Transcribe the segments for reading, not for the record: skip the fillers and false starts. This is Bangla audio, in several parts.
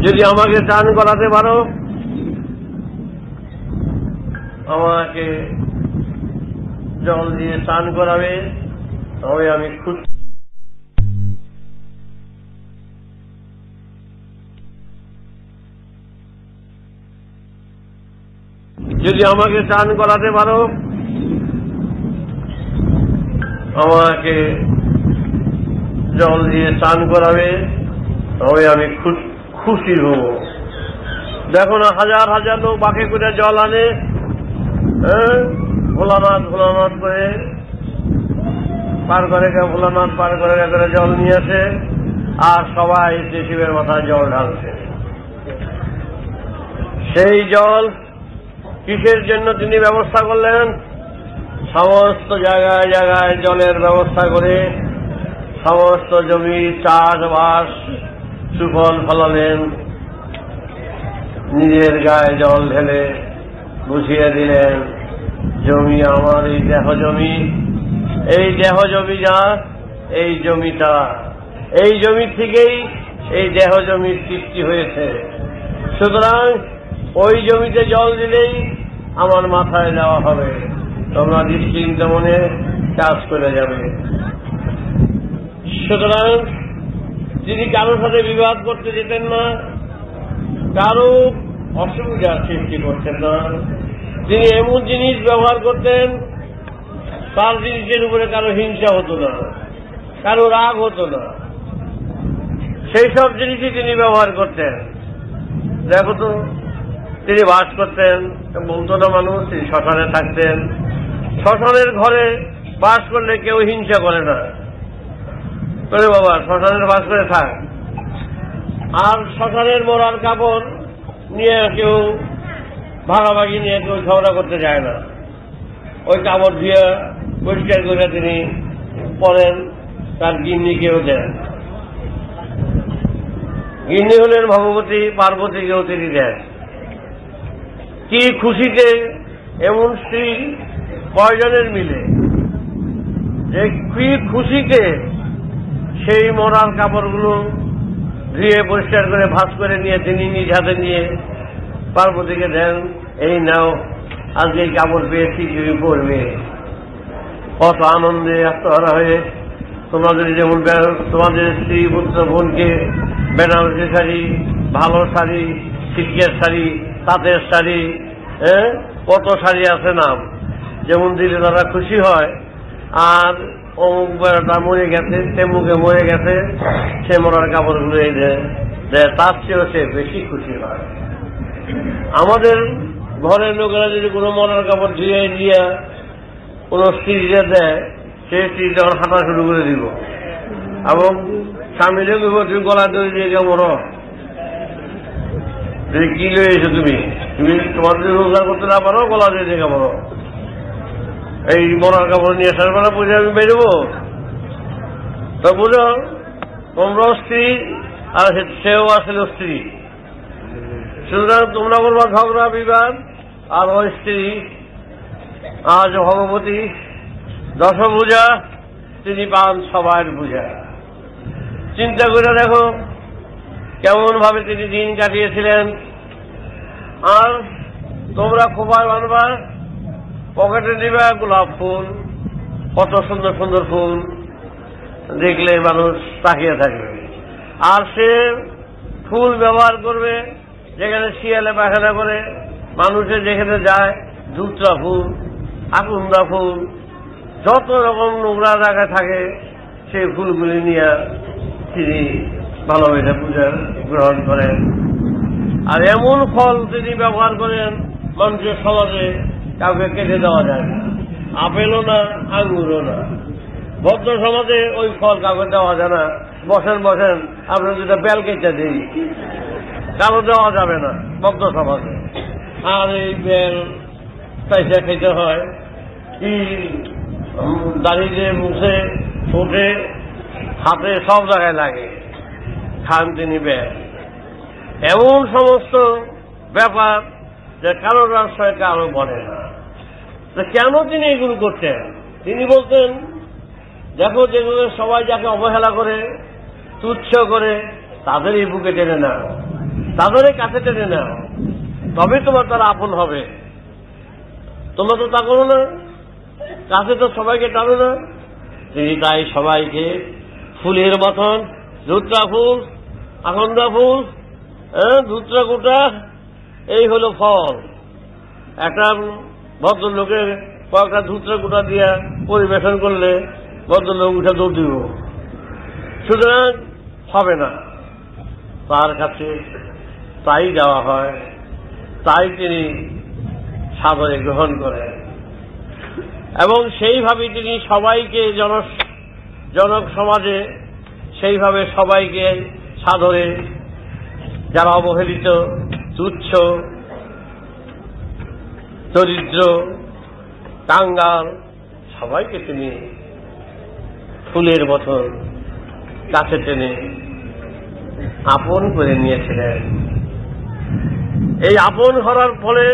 যদি আমাকে স্নান করাতে পারো, আমাকে জল দিয়ে স্নান করাবে, তবে আমি খুশি। যদি আমাকে স্নান করাতে পারো, আমাকে জল দিয়ে স্নান করাবে, তবে আমি খুশি হব। দেখো না, হাজার হাজার লোক বাঁকে করে জল আনে, ভোলানাথ ভোলানাথ করে পার করে, ভোলানাথ পার করে করে জল নিয়ে আসে, আর সবাই শিবের মাথায় জল ঢালছে। সেই জল কিসের জন্য তিনি ব্যবস্থা করলেন? সমস্ত জায়গায় জায়গায় জলের ব্যবস্থা করে সমস্ত জমি চাষবাস সুফল ফলালেন। নিজের গায়ে জল ঢেলে বুঝিয়ে দিলেন, জমি আমার, এই দেহ জমি, এই দেহ জমি যা, এই জমিটা, এই জমি থেকেই এই দেহ জমির সৃষ্টি হয়েছে। সুতরাং ওই জমিতে জল দিলেই আমার মাথায় দেওয়া হবে, তোমরা নিশ্চিন্ত মনে চাষ করে যাবে। সুতরাং তিনি কারোর সাথে বিবাদ করতে যেতেন না, কারো অসুবিধার সৃষ্টি করতেন না। তিনি এমন জিনিস ব্যবহার করতেন, তার জিনিসের উপরে কারো হিংসা হতো না, কারো রাগ হতো না, সেই সব জিনিসই তিনি ব্যবহার করতেন। দেখো তো, তিনি বাস করতেন, বলতো না মানুষ, তিনি শ্মশানে থাকতেন। শ্মশানের ঘরে বাস করলে কেউ হিংসা করে না, বলে বাবা শ্মশানের বাস করে থাক। আর শ্মশানের মরার কাপড় নিয়ে কেউ ভাগাভাগি নিয়ে কেউ ঝগড়া করতে যায় না। ওই কাপড় দিয়ে পরিষ্কার করে তিনি পরেন, তার গিন্নিকেও দেন। গিন্নি হলেন ভগবতী, পার্বতীকেও তিনি দেন। কি খুশিতে এমন স্ত্রী কয়জনের মিলে, যে কি খুশিতে সেই মরার কাপড়গুলো ধুয়ে পরিষ্কার করে ভাঁজ করে নিয়ে তিনি নিজ হাতে নিয়ে পার্বতীকে দেন, এই নাও আজকে এই কাপড় পেয়েছি, তুমি পরবে। কত আনন্দে আত্মহারা হয়ে তোমাদের যেমন তোমাদের স্ত্রী পুত্র বোনকে বেনারসি শাড়ি, ভালো শাড়ি, সিল্কের শাড়ি, তাঁতের শাড়ি, কত শাড়ি আছে নাম, যেমন দিলে তারা খুশি হয়। আর অমুক বেড়াটা মরে গেছে, তেমুকে মরে গেছে, সে মরার কাপড়গুলো এই দেয়, তার চেয়েও সে বেশি খুশি হয়। আমাদের ঘরের লোকেরা যদি কোনো মরার কাপড় ধুয়ে দিয়ে কোনো স্ত্রীকে দেয়, সে স্ত্রী যখন হাঁটা শুরু করে দিব, এবং স্বামীরে দিব তুমি গলা দড়ি দিয়ে কে মরো, কি লয়ে এসো তুমি, তুমি তোমার যদি রোজগার করতে না পারো গলা দিয়ে দিয়ে মরো, এই মরার কাপড় নিয়ে সারবেলা বুঝে আমি বেরোবো। তো বুঝো, তোমরা স্ত্রী আর সেও আসলে স্ত্রী। সুতরাং তোমরা বলবা ঝগড়া বিবাদ, আর ওই স্ত্রী আজ ভগবতী দশভুজা, তিনি পান সবার বুঝা। চিন্তা করে দেখো কেমন ভাবে তিনি দিন কাটিয়েছিলেন। আর তোমরা খোপায় বানবা, পকেটে দিবা গোলাপ ফুল, কত সুন্দর সুন্দর ফুল, দেখলে মানুষ তাকিয়ে থাকবে। আর সে ফুল ব্যবহার করবে যেখানে শিয়ালে পায়খানা করে, মানুষের যেখানে যায়, ধুতরা ফুল, আকুন্দা ফুল, যত রকম নোংরা জায়গায় থাকে সেই ফুলগুলি নিয়ে তিনি ভালোবেসে পূজা গ্রহণ করেন। আর এমন ফল তিনি ব্যবহার করেন মানুষের সমাজে কাউকে কেটে দেওয়া যায় না, আপেলও না, আঙ্গুরও না। ভদ্র সমাজে ওই ফল কাউকে দেওয়া যায় না, বসেন বসেন আপনার দুটা বেল কেটে দিই, কারো দেওয়া যাবে না ভদ্র সমাজে। আর এই বেল পয়সা খেতে হয়, কি দাঁড়িয়ে মুখে ঠোঁটে হাতে সব জায়গায় লাগে, খান তিনি বেল। এমন সমস্ত ব্যাপার যে কারোর রাস্তায় কারো বলে না। কেন তিনি এগুলো করতেন? তিনি বলতেন, দেখো যেগুলো সবাই যাকে অবহেলা করে, তুচ্ছ করে, তাদেরই বুকে টেনে না, তাদেরই কাছে টেনে নাও, তবে তোমার তারা আপন হবে। তোমরা তো তা করো না, কাছে তো সবাইকে টানো না। তিনি তাই সবাইকে ফুলের মতন, ধুত্রা ফুল, আকন্দা ফুল, ধুত্রা গোটা, এই হলো ফল। একটা ভদ্রলোকের কয়েকটা ধুত্রা গোটা দিয়া পরিবেশন করলে ভদ্রলোক উঠে দৌড় দিব, সুতরাং হবে না। তার কাছে তাই দেওয়া হয়, তাই তিনি সাদরে গ্রহণ করেন এবং সেইভাবে তিনি সবাইকে জনক সমাজে সেইভাবে সবাইকে সাদরে, যারা অবহেলিত, তুচ্ছ, দরিদ্র, কাঙ্গাল, সবাইকে তিনি ফুলের মতন কাছে টেনে আপন করে নিয়েছিলেন। এই আপন করার ফলে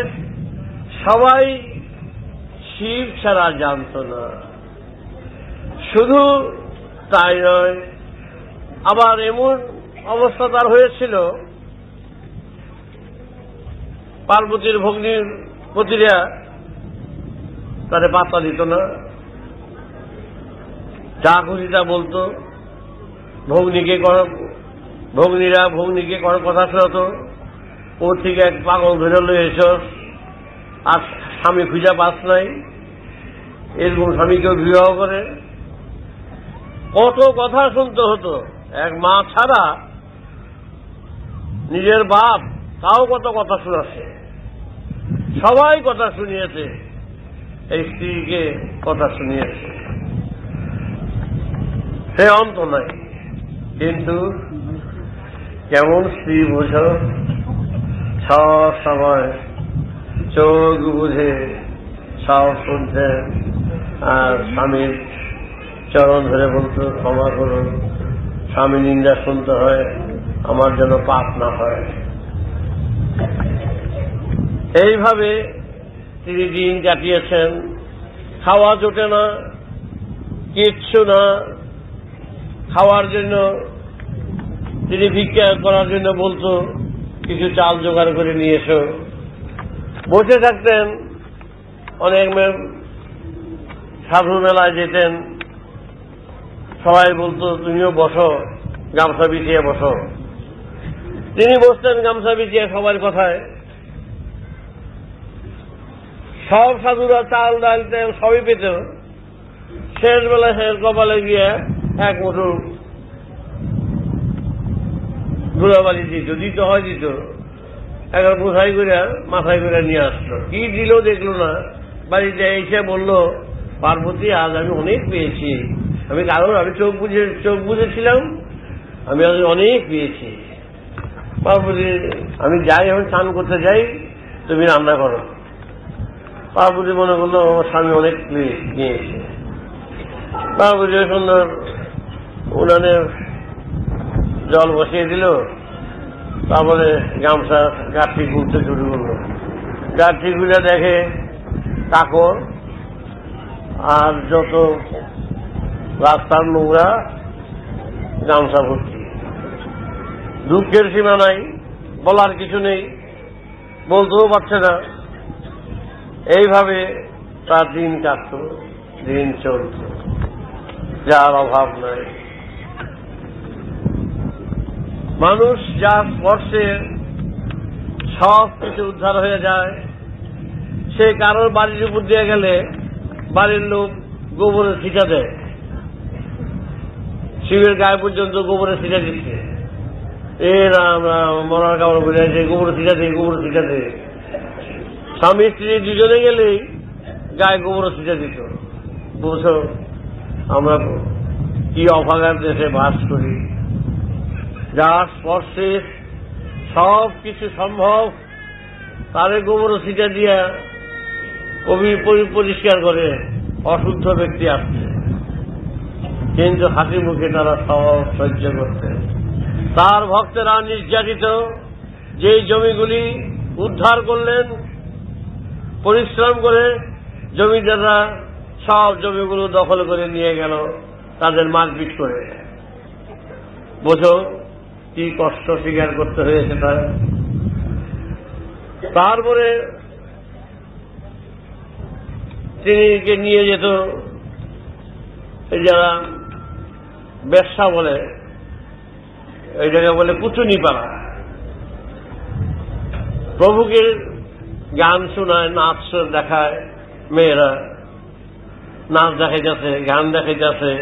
সবাই শিব ছাড়া জানত না। শুধু তাই নয়, আবার এমন অবস্থা তার হয়েছিল, পার্বতীর ভগ্নীর পতিরা তারে পাত্তা দিত না, যা খুশি তা বলতো। ভগ্নীরা ভগ্নীকে কথা শোনাতো, ও থেকে এক পাগল ধরে লয়ে এসো, আর স্বামী খুঁজা পাস নাই, এরকম স্বামীকেও বিবাহ করে। কত কথা শুনতে হতো। এক মা ছাড়া নিজের বাপ তাও কত কথা শোনাছে, সবাই কথা শুনিয়েছে, এই স্ত্রীকে কথা শুনিয়েছে, সে অন্ত নাই। কিন্তু কেমন স্ত্রী বোঝো, সব সময় চোখ বুঝে সব শুনতেন, আর স্বামীর চরণ ধরে বলতো, ক্ষমা করুন, স্বামী নিন্দা শুনতে হয়, আমার যেন পাপ না হয়। এইভাবে তিনি দিন কাটিয়েছেন। খাওয়া জোটে না, কিচ্ছু না। খাওয়ার জন্য তিনি ভিক্ষা করার জন্য বলতো, কিছু চাল জোগাড় করে নিয়ে এসো। বসে থাকতেন। অনেক সাধু মেলায় যেতেন, সবাই বলতো তুমিও বসো, গামছা বিছিয়ে বসো। তিনি বসতেন গামছা বিছিয়ে সবার কথায়। সব সাধুরা চাল ডাল তেল সবই পেত। শেষ বেলায় শেষ কপালে গিয়ে এক মুঠো ধুলাবালি দিত হয় দিত, একবার বোঝাই করে মাথায় করে নিয়ে আসলো। কি দিল দেখলো না, বাড়িতে এসে বলল, পার্বতী আজ আমি অনেক পেয়েছি। আমি চোখ বুঝেছিলাম, আমি আজ অনেক পেয়েছি। পার্বতী, আমি যাই, আমি স্নান করতে যাই, তুমি রান্না করো। পার্বতী মনে করলো আমার স্বামী অনেক নিয়েছে। পার্বতী সুন্দর উনানে জল বসিয়ে দিল, তারপরে গামছা গাঠি গুলতে শুরু করলো। গাঠি গুলে দেখে কাকর আর যত রাস্তার নোংরা, গামছা ভর্তি। দুঃখের সীমা নাই, বলার কিছু নেই, বলতেও পারছে না। এইভাবে তার দিন কাটত, দিন চলত, যার অভাব নাই। মানুষ যার স্পর্শে সব কিছু উদ্ধার হয়ে যায়। সে কারোর বাড়ির উপর দিয়ে গেলে বাড়ির লোক গোবরের ছিটা দেয়, শিবের গায়ে পর্যন্ত গোবরের ছিটা দিচ্ছে। রাম রাম, মরার কাপড় বলে আছে, গোবরের ছিটা দেয়, গোবরের ছিটা দেয়। স্বামী স্ত্রী দুজনে গেলেই গায়ে গোবরের ছিটা দিত। বুঝো আমরা কি অভাগার দেশে বাস করি। যার স্পর্শে সব কিছু সম্ভব, তারে গোবর ছিটা দিয়া পরিষ্কার করে অশুদ্ধ ব্যক্তি আসছে, কিন্তু হাসি মুখে তারা সব সহ্য করতে। তার ভক্তেরা নির্যাতিত, যে জমিগুলি উদ্ধার করলেন পরিশ্রম করে, জমিদাররা সব জমিগুলো দখল করে নিয়ে গেল তাদের মারপিট করে। বোঝো কি কষ্ট স্বীকার করতে হয়েছে তার। তারপরে তিনি নিয়ে যেত যারা ব্যবসা বলে, ওই জায়গায় বলে কুচুনি পাড়া। প্রভুকে গান শোনায়, নাচ দেখায়, মেয়েরা নাচ দেখাইতেছে, গান দেখাইতেছে,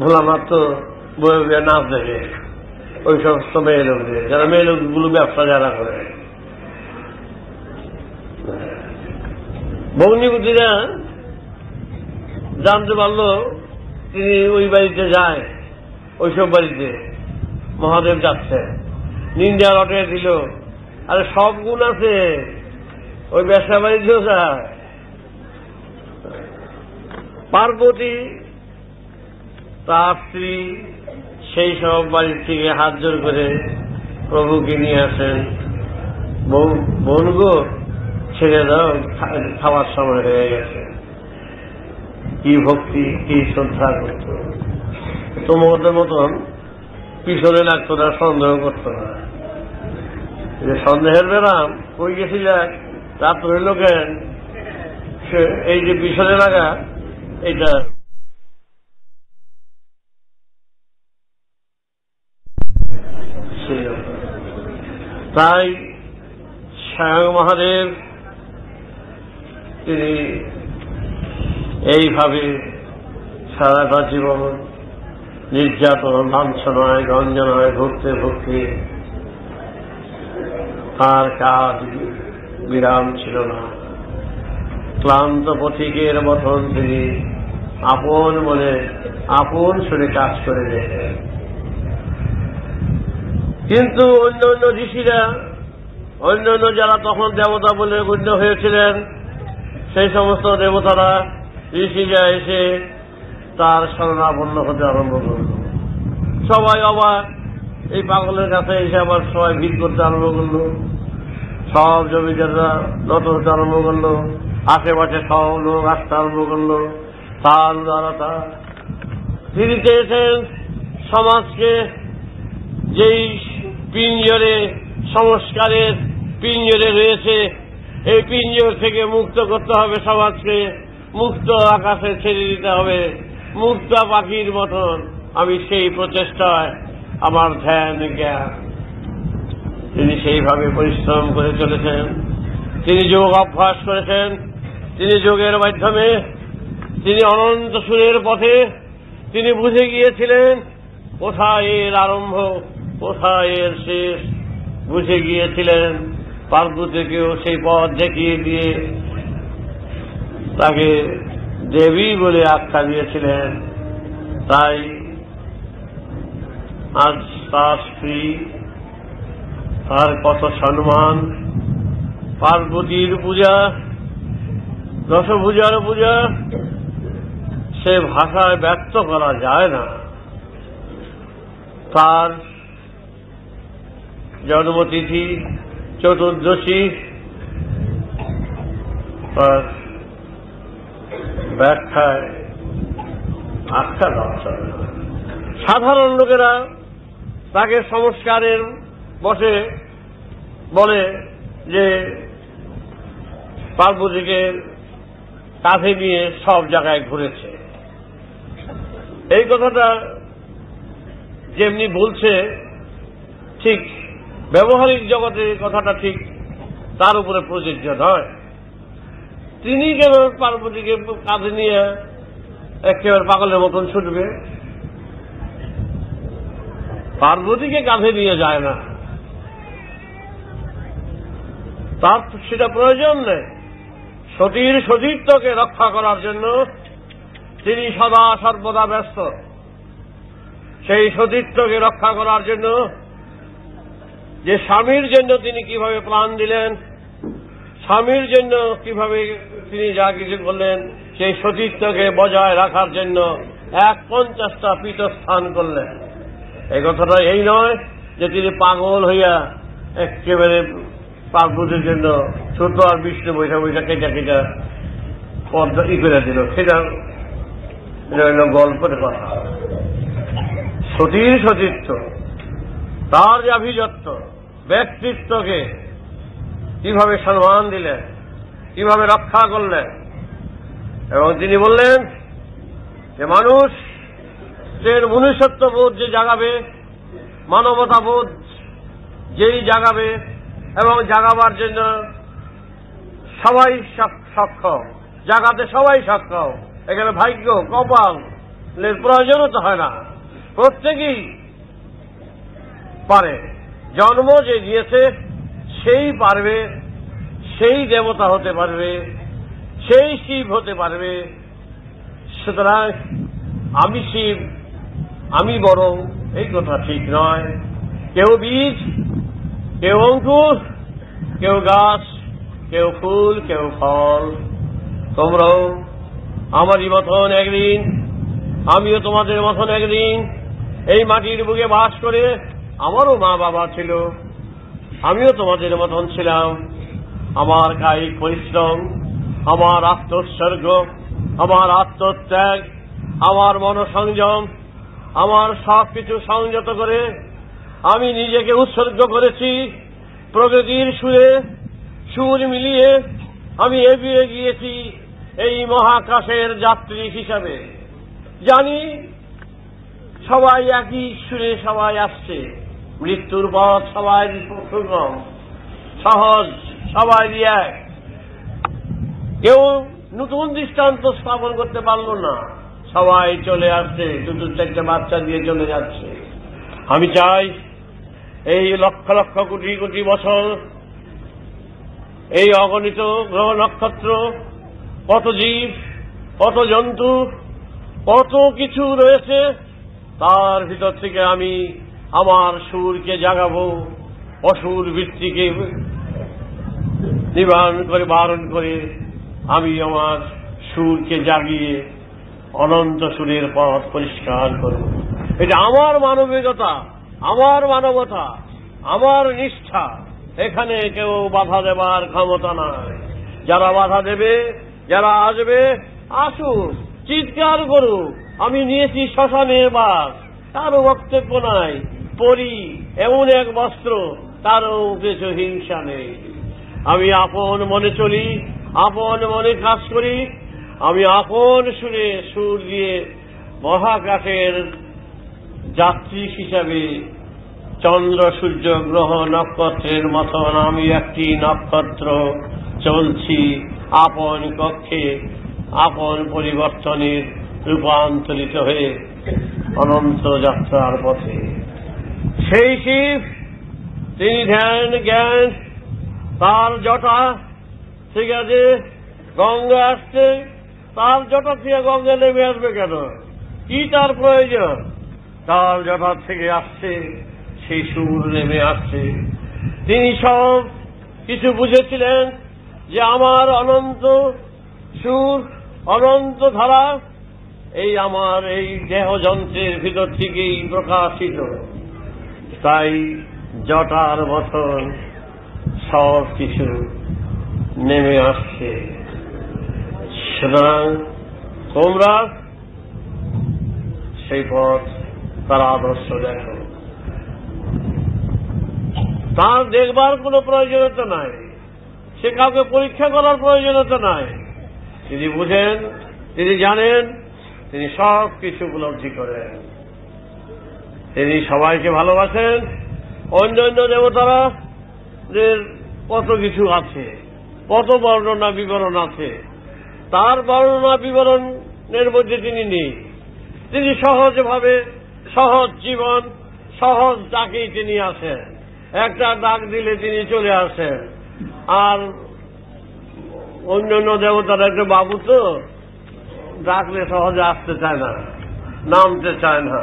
ভোলানাথ তো বয়ে বয়ে নাচ দেখে ওই সমস্ত মেয়ে লোকদের, যারা মেয়ে লোকগুলো ব্যবসা যারা করে। ভগ্নিপতিরা জানতে পারলো তিনি ওই বাড়িতে যায়, ওইসব বাড়িতে মহাদেব যাচ্ছে, নিন্দা রটে দিল। আরে সব গুণ আছে, ওই ব্যবসা বাড়িতেও যায়। পার্বতী তার স্ত্রী সেই সব বাড়ির থেকে হাত জোর করে প্রভুকে নিয়ে আসেন। বোন গো, ছেড়ে দাও, খাওয়ার সময় হয়ে গেছে। কি ভক্তি, কি শ্রদ্ধা করত! তোমাদের মতন পিছনে লাগতো না, সন্দেহ করত না। যে সন্দেহের বেরাম কই গেছিল, রাত হইল কেন, এই যে পিছনে লাগা, এটা তাই স্বয়ং মহাদেব তিনি এইভাবে সারাটা জীবন নির্যাতন, লাঞ্ছনায়, গঞ্জনায় ভুগতে ভুগতে তার কাজ বিরাম ছিল না। ক্লান্ত পথিকের মতন তিনি আপন মনে আপন সুরে কাজ করে যেতেন। কিন্তু অন্য অন্য ঋষিরা, অন্য অন্য যারা তখন দেবতা বলে গণ্য হয়েছিলেন, সেই সমস্ত দেবতারা, ঋষিরা এসে তার শরণাপন্ন হতে আরম্ভ করল। সবাই অবাক, এই পাগলের কাছে এসে আবার সবাই ভিড় করতে আরম্ভ করল। সব জমিদাররা নত হতে আরম্ভ করল, আশেপাশে সব লোক আসতে আরম্ভ করল। তার উদারতা, তিনি চেয়েছেন সমাজকে যেই পিঞ্জরে, সংস্কারের পিঞ্জরে রয়েছে, এই পিঞ্জর থেকে মুক্ত করতে হবে সমাজকে, মুক্ত আকাশে ছেড়ে দিতে হবে, মুক্ত পাখির মতন। আমি সেই প্রচেষ্টায় আমার ধ্যান জ্ঞান, তিনি সেইভাবে পরিশ্রম করে চলেছেন। তিনি যোগ অভ্যাস করেছেন, তিনি যোগের মাধ্যমে তিনি অনন্ত সুরের পথে তিনি বুঝে গিয়েছিলেন কোথায় এর আরম্ভ, কোথায় এর শেষ, বুঝে গিয়েছিলেন। পার্বতীকেও সেই পথ দেখিয়ে দিয়ে তাকে দেবী বলে আখ্যা দিয়েছিলেন। তাই আজ তার স্ত্রী, তার কত সম্মান, পার্বতীর পূজা, দশভূজার পূজা, সে ভাষায় ব্যক্ত করা যায় না। তার জন্মতিথি চতুর্দশী, তার ব্যাখ্যায় আখ্যা দেওয়া যাবে না। সাধারণ লোকেরা তাকে সংস্কারের বসে বলে যে পার্বতীকে কাঁধে নিয়ে সব জায়গায় ঘুরেছে। এই কথাটা যেমনি বলছে, ঠিক ব্যবহারিক জগতে কথাটা ঠিক তার উপরে প্রযোজ্য নয়। তিনি কেন পার্বতীকে কাঁধে নিয়ে একেবারে পাগলের মতন ছুটবে? পার্বতীকে কাঁধে নিয়ে যায় না, তার সেটা প্রয়োজন নেই। সতীর সতীত্বকে রক্ষা করার জন্য তিনি সদা সর্বদা ব্যস্ত। সেই সতীত্বকে রক্ষা করার জন্য যে স্বামীর জন্য তিনি কিভাবে প্রাণ দিলেন, স্বামীর জন্য কিভাবে তিনি যা কিছু করলেন, সেই সতীত্বকে বজায় রাখার জন্য 51টা পীঠস্থান করলেন। এই কথাটা এই নয় যে তিনি পাগল হইয়া একেবারে পার্বতীর জন্য ছোট আর বিষ্ণু বৈশা বৈশা কেটা কেটা পর্দা করে দিল, সেটা হইল গল্পের কথা। সতীর সতীত্ব, তার যে আভিজাত্য, ব্যক্তিত্বকে কিভাবে সম্মান দিলেন, কিভাবে রক্ষা করলেন। এবং তিনি বললেন যে মানুষের মনুষ্যত্ববোধ যে জাগাবে, মানবতাবোধ যেই জাগাবে এবং জাগাবার জন্য সবাই সক্ষম, জাগাতে সবাই সক্ষম। এখানে ভাগ্য কপালের প্রয়োজনতা হয় না, প্রত্যেকেই পারে। জন্ম যে দিয়েছে সেই পারবে, সেই দেবতা হতে পারবে, সেই শিব হতে পারবে। সুতরাং আমি শিব, আমি বড়, এই কথা ঠিক নয়। কেউ বীজ, কেউ অঙ্কুর, কেউ গাছ, কেউ ফুল, কেউ ফল। তোমরাও আমারই মতন একদিন, আমিও তোমাদের মতন একদিন এই মাটির বুকে বাস করে, আমারও মা বাবা ছিল, আমিও তোমাদের মতন ছিলাম। আমার কায়িক পরিশ্রম, আমার আত্মোৎসর্গ, আমার আত্মত্যাগ, আমার মনসংযম, আমার সব কিছু সংযত করে আমি নিজেকে উৎসর্গ করেছি প্রকৃতির সুর মিলিয়ে আমি এগিয়ে গিয়েছি এই মহাকাশের যাত্রী হিসাবে। জানি সবাই একই সুরে সবাই আসছে, মৃত্যুর পথ সবাই সুগম, সহজ, সবাই এক। কেউ নতুন দৃষ্টান্ত স্থাপন করতে পারল না, সবাই চলে আসছে, দুটো চারটে বাচ্চা দিয়ে চলে যাচ্ছে। আমি চাই এই লক্ষ লক্ষ কোটি কোটি বছর এই অগণিত গ্রহ নক্ষত্র, কত জীব, কত জন্তু, কত কিছু রয়েছে, তার ভিতর থেকে আমি আমার সুরকে জাগাবো, অসুর বৃত্তিকে নিবারণ করে বারণ করে আমি আমার সুরকে জাগিয়ে অনন্ত সুরের পথ পরিষ্কার করব। এটা আমার মানবিকতা, আমার মানবতা, আমার নিষ্ঠা। এখানে কেউ বাধা দেবার ক্ষমতা নাই। যারা বাধা দেবে, যারা আসবে, আসুক, চিৎকার করুক, আমি নিয়েছি শ্মশানের বাস, তারও বক্তব্য নাই। পরি এমন এক বস্ত্র, তারও কিছু হিংসা নেই। আমি আপন মনে চলি, আপন মনে কাজ করি, আমি আপন সুরে সুর দিয়ে মহাকাশের যাত্রী হিসাবে চন্দ্র সূর্য গ্রহ নক্ষত্রের মতন আমি একটি নক্ষত্র চলছি আপন কক্ষে, আপন পরিবর্তনের রূপান্তরিত হয়ে অনন্ত যাত্রার পথে। সেই শিব, তিনি ধ্যান জ্ঞান, তার জটা ঠিক আছে, গঙ্গা আসছে, তার জটা থেকে গঙ্গা নেমে আসবে কেন? কি তার প্রয়োজন? তার জটা থেকে আসছে, সেই সুর নেমে আসছে। তিনি সব কিছু বুঝেছিলেন যে আমার অনন্ত সুর, অনন্ত ধারা এই আমার এই দেহযন্ত্রের ভিতর থেকেই প্রকাশিত। তাই জটার মতন সব কিছু নেমে আসছে। সুতরাং তোমরা সেই পথ, তার আদর্শ দেখো। তার দেখবার কোনো প্রয়োজনীয়তা নাই, সে কাউকে পরীক্ষা করার প্রয়োজনীয়তা নাই। তিনি বুঝেন, তিনি জানেন, তিনি সব কিছু উপলব্ধি করেন। তিনি সবাইকে ভালোবাসেন। অন্যান্য দেবতারা কত কিছু আছে, কত বর্ণনা বিবরণ আছে, তার বর্ণনা বিবরণের মধ্যে তিনি নেই। তিনি সহজভাবে, সহজ জীবন, সহজ ডাকেই তিনি আসেন। একটা ডাক দিলে তিনি চলে আসেন। আর অন্যান্য দেবতারা একটা বাবু তো, ডাকলে সহজে আসতে চায় না, নামতে চায় না।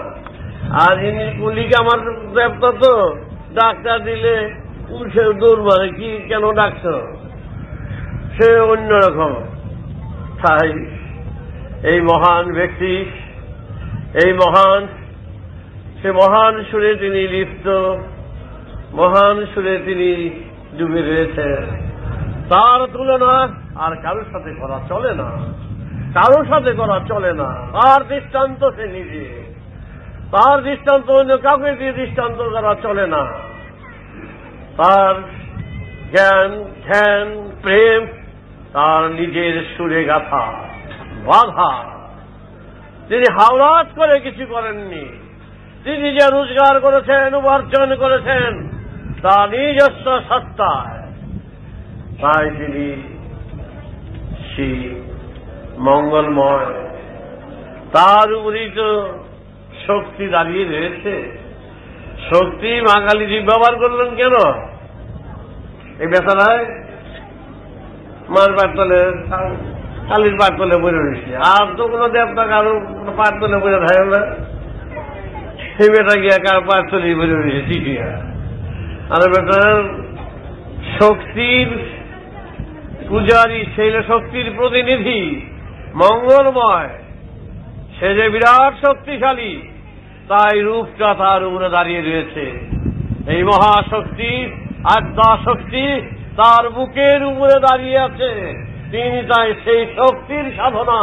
আর ইনি কুলিকে আমার দেবতা তো, ডাকটা দিলে সে দৌড় মারে, কি কেন ডাকছ, সে অন্যরকম। তাই এই মহান ব্যক্তি, এই মহান, সে মহান সুরে তিনি লিপ্ত, মহান সুরে তিনি ডুবে রয়েছেন। তার তুলনা আর কারোর সাথে করা চলে না, কারোর সাথে করা চলে না। তার দৃষ্টান্ত সে নিজে, তার দৃষ্টান্ত অন্য কাউকে দিয়ে দৃষ্টান্ত করা চলে না। তার জ্ঞান ধ্যান প্রেম তার নিজের সুরে গাথা বাধা। তিনি হাওলাত করে কিছু করেননি। তিনি যে রোজগার করেছেন উপার্জন করেছেন তা নিজস্ব সত্তায়। তাই তিনি সেই মঙ্গলময়, তার উপরেই তো শক্তি দাঁড়িয়ে রয়েছে। শক্তি মা কালীজি ব্যবহার করলেন কেন? এই বেচারায় মার পাটতলে কালীর পাটতলে বলে রয়েছে, আর তো কোনো দেবতা কারো পাটতলে বলে থাকে না। সেই বেটা গিয়া কার পাটতলেই বলে রয়েছে চিঠিয়া। আর বেটার শক্তির পূজারী, সেই শক্তির প্রতিনিধি মঙ্গলময়, সে যে বিরাট শক্তিশালী, তাই রূপটা তার উপরে দাঁড়িয়ে রয়েছে। এই মহাশক্তি আদ্যা শক্তি তার বুকের উপরে দাঁড়িয়ে আছে। তিনি তাই সেই শক্তির সাধনা,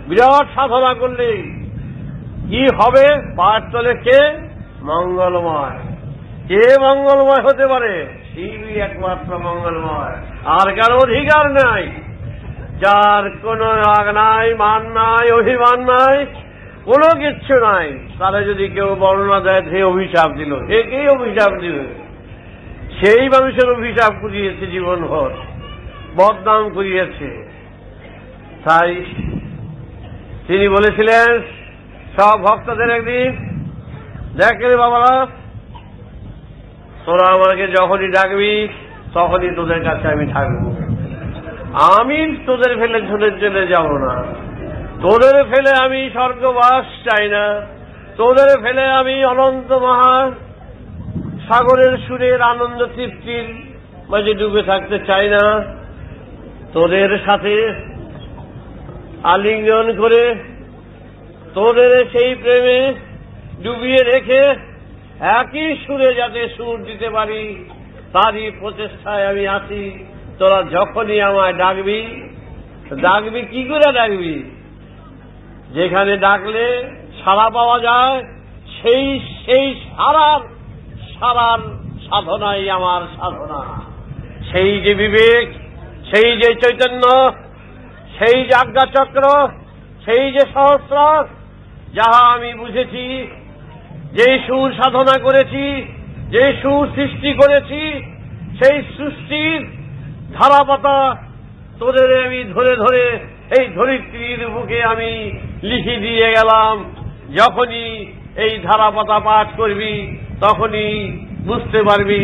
বিরাট সাধনা করলে কি হবে? পাটতলে কে? মঙ্গলময়। কে মঙ্গলময় হতে পারে? শিবই একমাত্র মঙ্গলময়, আর কারো অধিকার নাই। যার কোন রাগ নাই, মান নাই, অভিমান নাই, কোনো কিচ্ছু নাই, তাহলে যদি কেউ বর্ণনা দেয় সে অভিশাপ দিল, সে কে অভিশাপ দিবে? সেই মানুষের অভিশাপ করিয়েছে, জীবনভর বদনাম করিয়েছে। তাই তিনি বলেছিলেন সব ভক্তদের একদিন, দেখ রে বাবারা, তোরা আমাকে যখনই ডাকবি তখনই তোদের কাছে আমি থাকবো। আমি তোদের ফেলে চলে যাব না। তোদের ফেলে আমি স্বর্গবাস চাই না। তোদের ফেলে আমি অনন্ত মহা সাগরের সুরের আনন্দ তৃপ্তির মাঝে ডুবে থাকতে চাই না। তোদের সাথে আলিঙ্গন করে তোদের সেই প্রেমে ডুবিয়ে রেখে একই সুরে যাতে সুর দিতে পারি, তারই প্রচেষ্টায় আমি আছি। তোরা যখনই আমায় ডাকবি, ডাকবি কি করে ডাকবি? যেখানে ডাকলে সাড়া পাওয়া যায়, সেই সেই সারার সাধনাই আমার সাধনা। সেই যে বিবেক, সেই যে চৈতন্য, সেই যে আজ্ঞাচক্র, সেই যে সহস্রার, যাহা আমি বুঝেছি, যে সুর সাধনা করেছি, যে সুর সৃষ্টি করেছি, সেই সৃষ্টির ধারাপাতা তোদের আমি ধরে ধরে এই ধরিত্রীর বুকে আমি লিখে দিয়ে গেলাম। যখনই এই ধারাপাতা পাঠ করবি তখনই বুঝতে পারবি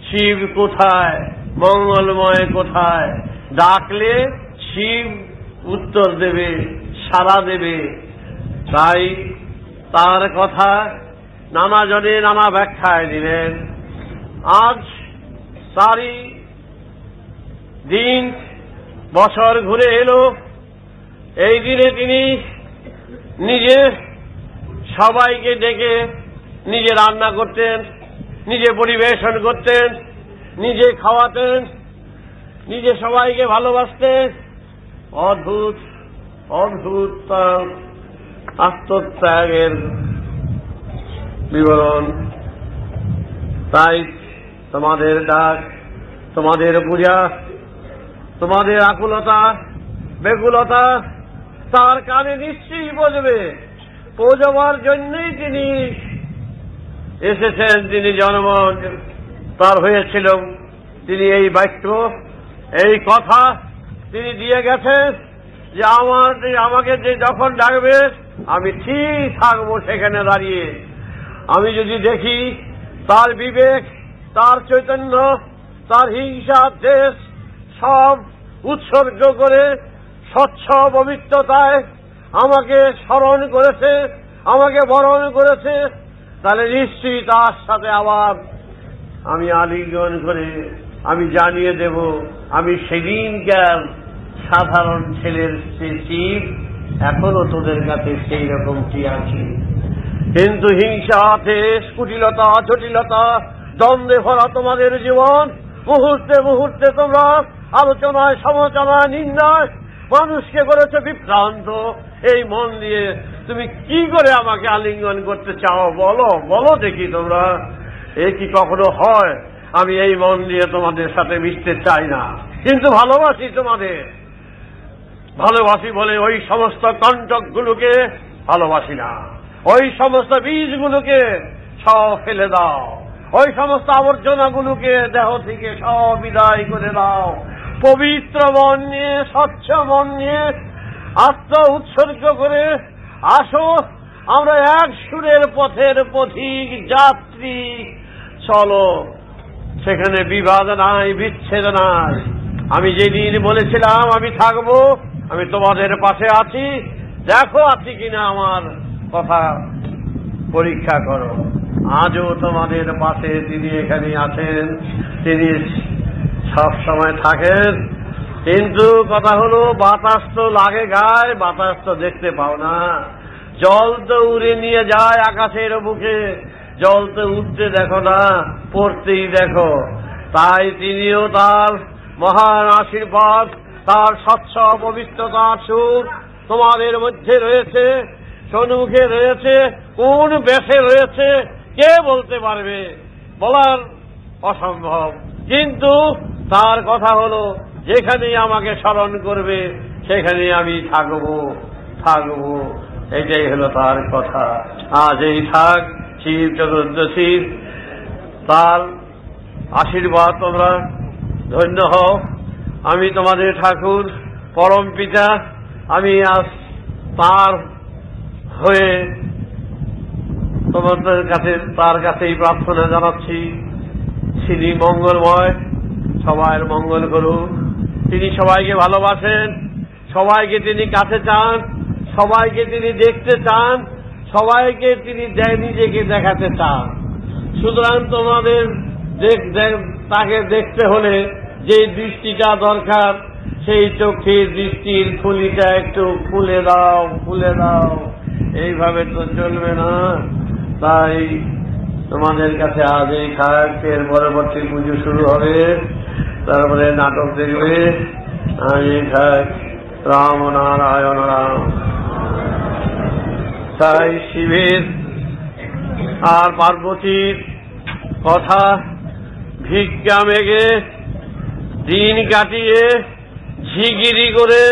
শিব কোথায়, মঙ্গলময় কোথায়। ডাকলে শিব উত্তর দেবে, সাড়া দেবে। তাই তার কথা নানা জনে নানা ব্যাখ্যায় দিলেন। আজ তারই দিন, বছর ঘুরে এলো। এই দিনে তিনি নিজে সবাইকে ডেকে নিজে রান্না করতেন, নিজে পরিবেশন করতেন, নিজে খাওয়াতেন, নিজে সবাইকে ভালোবাসতেন। অদ্ভুত অদ্ভুত তার আত্মত্যাগের বিবরণ। তাই তোমাদের ডাক, তোমাদের পূজা, তোমাদের আকুলতা বেকুলতা তার কানে নিশ্চয়ই পৌঁছবে। পৌঁছবার জন্যই তিনি এসেছেন। তিনি জন্ম তার হয়েছিল, তিনি এই বাক্য, এই কথা তিনি দিয়ে গেছেন যে আমাকে যে যখন ডাকবে আমি ঠিক থাকবো সেখানে দাঁড়িয়ে। আমি যদি দেখি তার বিবেক, তার চৈতন্য, তার হিংসা দেশ সব উৎসর্গ করে স্বচ্ছ পবিত্রতায় আমাকে স্মরণ করেছে, আমাকে বরণ করেছে, তাহলে নিশ্চয়ই তার সাথে আবার আমি আলিঙ্গন করে আমি জানিয়ে দেব আমি সেদিনকার সাধারণ ছেলের শিব, এখনো তোদের কাছে সেই রকমটি আছি। কিন্তু হিংসা, দেশ, কুটিলতা, জটিলতা, দ্বন্দ্বে ভরা তোমাদের জীবন। মুহূর্তে মুহূর্তে তোমরা আলোচনায়, সমালোচনায়, নিন্দায় মানুষকে করেছে বিভ্রান্ত। এই মন দিয়ে তুমি কি করে আমাকে আলিঙ্গন করতে চাও? বলো বলো দেখি তোমরা। এ কি কখনো হয়? আমি এই মন দিয়ে তোমাদের সাথে মিশতে চাই না, কিন্তু ভালোবাসি তোমাদের। ভালোবাসি বলে ওই সমস্ত কণ্টকগুলোকে ভালোবাসি না, ওই সমস্ত বীজগুলোকে সব ফেলে দাও, ওই সমস্ত আবর্জনাগুলোকে দেহ থেকে সব বিদায় করে দাও। পবিত্র মন নিয়ে, স্বচ্ছ মন নিয়ে আত্মা উৎসর্গ করে আসো, আমরা এক সুরের পথের পথিক যাত্রী। চলো, সেখানে বিবাদ নাই, বিচ্ছেদ নাই। আমি যেদিন বলেছিলাম আমি থাকবো, আমি তোমাদের পাশে আছি, দেখো আছি কিনা আমার কথা পরীক্ষা করো। আজও তোমাদের পাশে তিনি এখানে আছেন, তিনি সব সময় থাকেন। কিন্তু কথা হলো, বাতাস তো লাগে গায়ে, বাতাস তো দেখতে পাও না। জল তো উড়ে নিয়ে যায় আকাশের বুকে, জল তো উঠতে দেখো না, পড়তেই দেখো। তাই তিনিও তার মহান আশীর্বাদ, তার স্বচ্ছ পবিত্রতার সুখ তোমাদের মধ্যে রয়েছে, সম্মুখে রয়েছে। কোন বেশে রয়েছে কে বলতে পারবে? বলার অসম্ভব। কিন্তু তার কথা হলো, যেখানেই আমাকে স্মরণ করবে সেখানেই আমি থাকবো। এটাই হলো তার কথা। আজ এই থাক শিব চতুর্দশীর, তার আশীর্বাদ তোমরা ধন্য হও। আমি তোমাদের ঠাকুর পরম পিতা, আমি আজ তার হয়ে তোমাদের কাছে, তার কাছেই প্রার্থনা জানাচ্ছি। তিনি মঙ্গলময়, সবাইয়ের মঙ্গল করুন। তিনি সবাইকে ভালোবাসেন, সবাইকে তিনি কাছে চান, সবাইকে তিনি দেখতে চান, সবাইকে তিনি নিজেকে দেখাতে চান। সুতরাং তোমাদের তাকে দেখতে হলে যে দৃষ্টিটা দরকার, সেই চোখের দৃষ্টির খুলিটা একটু খুলে দাও। এইভাবে তো চলবে না। তাই তোমাদের কাছে আজ এই খাক, এর পরবর্তী পুজো শুরু হবে, তারপরে নাটক দেখবে। আজ এই খাক, রাম নারায়ণ রাম। তাই শিবের আর পার্বতীর কথা ভিক্ষা মেঘে দিন কাটিয়ে ঝিগিরি করে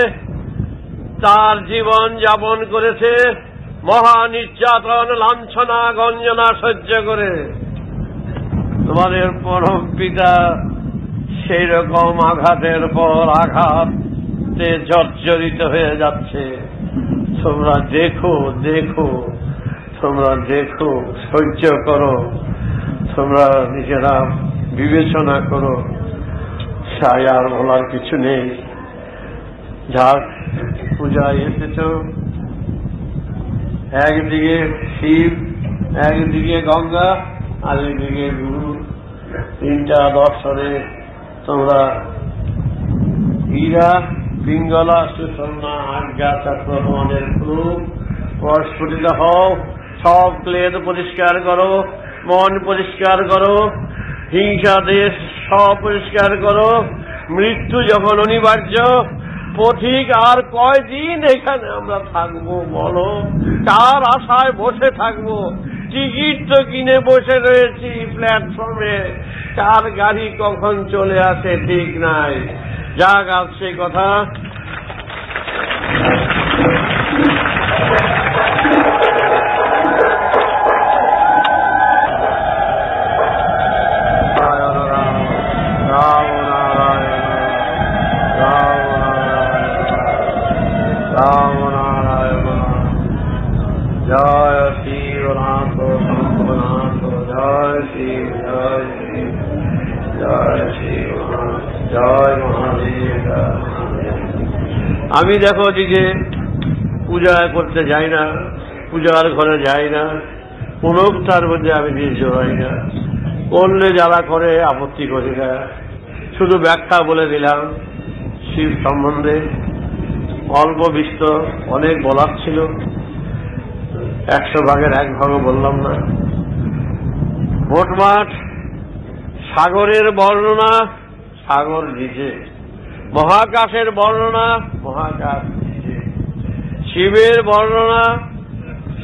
তার জীবন যাপন করেছে, মহা নির্যাতন, লাঞ্ছনা, গঞ্জনা সহ্য করে। তোমাদের পরম পিতা সেই রকম আঘাতের পর আঘাতে জর্জরিত হয়ে যাচ্ছে। তোমরা দেখো, সহ্য করো, তোমরা নিজেরা বিবেচনা করো। সাই আর বলার কিছু নেই। যার পূজায় এসেছ, একদিকে শিব, একদিকে গঙ্গা, আর একদিকে গুরু, তিনটা দর্শনে তোমরা হীরা, পিঙ্গলা, সুষন্না, আজ্ঞা চক্র তোমাদের খুব প্রস্ফুটিত হও। সব ক্লেদ পরিষ্কার করো, মন পরিষ্কার করো, হিংসা দেশ সব পরিষ্কার করো। মৃত্যু যখন অনিবার্য, পথিক আর কয়দিন এখানে আমরা থাকবো বলো? কার আশায় বসে থাকবো? টিকিট তো কিনে বসে রয়েছি প্ল্যাটফর্মে, কার গাড়ি কখন চলে আসে ঠিক নাই। যাক, আজ সেই কথা। জয় শিবনাথ শম্ভুনাথ, জয় শিব, জয় শিব, জয় শিবনাথ, জয় মহাদেব। আমি দেখো দিকে পূজা করতে যাই না, পূজার ঘরে যাই না, কোন তার মধ্যে আমি নিজ হই না। করলে যারা করে আপত্তি করি না, শুধু ব্যাখ্যা বলে দিলাম শিব সম্বন্ধে। অল্প বিস্তর অনেক বলার ছিল, 100 ভাগের 1 ভাগও বললাম না। মোটমাট সাগরের বর্ণনা সাগর নিজে, মহাকাশের বর্ণনা মহাকাশ নিজে, শিবের বর্ণনা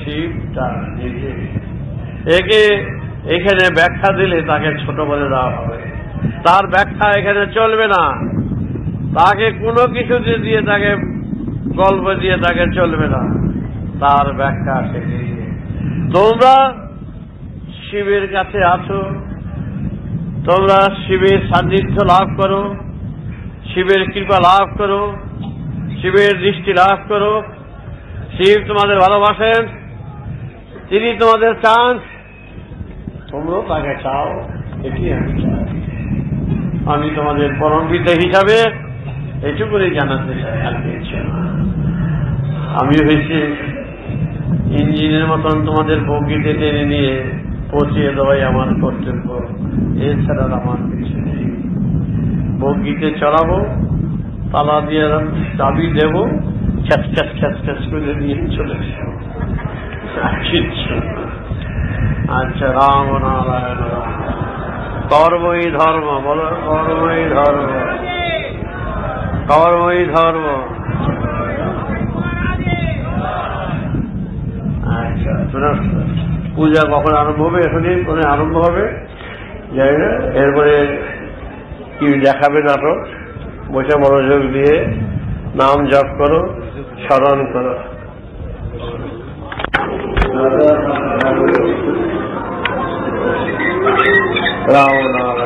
শিব তার নিজে। একে এখানে ব্যাখ্যা দিলে তাকে ছোট বলে দেওয়া হবে, তার ব্যাখ্যা এখানে চলবে না, তাকে কোনো কিছু দিয়ে তাকে গল্প দিয়ে তাকে চলবে না, তার ব্যাখ্যা শিখিয়ে দিয়ে তোমরা শিবের কাছে আছো, তোমরা শিবের সান্নিধ্য লাভ করো, শিবের কৃপা লাভ করো, শিবের দৃষ্টি লাভ করো। শিব তোমাদের ভালোবাসেন, তিনি তোমাদের চান, তোমরাও তাকে চাও, এটি আমি চাই। আমি তোমাদের পরম পিতা হিসাবে এটুকুনি জানাতে চাই, আর কিছু না। আমি হয়েছি ইঞ্জিনের মতন তোমাদের বগিতে টেনে নিয়ে পৌঁছিয়ে দেওয়াই আমার কর্তব্য, এছাড়া আমার কিছু নেই। বগিতে চড়াবো, তালা দিয়ে চাবি দেব, খ্যাচ খ্যাচ খ্যাচ খ্যাচ করে নিয়ে চলে যাবো, কিচ্ছু। আচ্ছা, রাম নারায়ণ রাম। কর্মই ধর্ম, বলো কর্মই ধর্ম, কর্মই ধর্ম। আচ্ছা, পূজা কখন আরম্ভ হবে? এখনই কোনে আরম্ভ হবে, জানি না। এরপরে কি দেখাবে নাটক, বসে মনোযোগ দিয়ে নাম জপ করো, স্মরণ করো। রাম নাম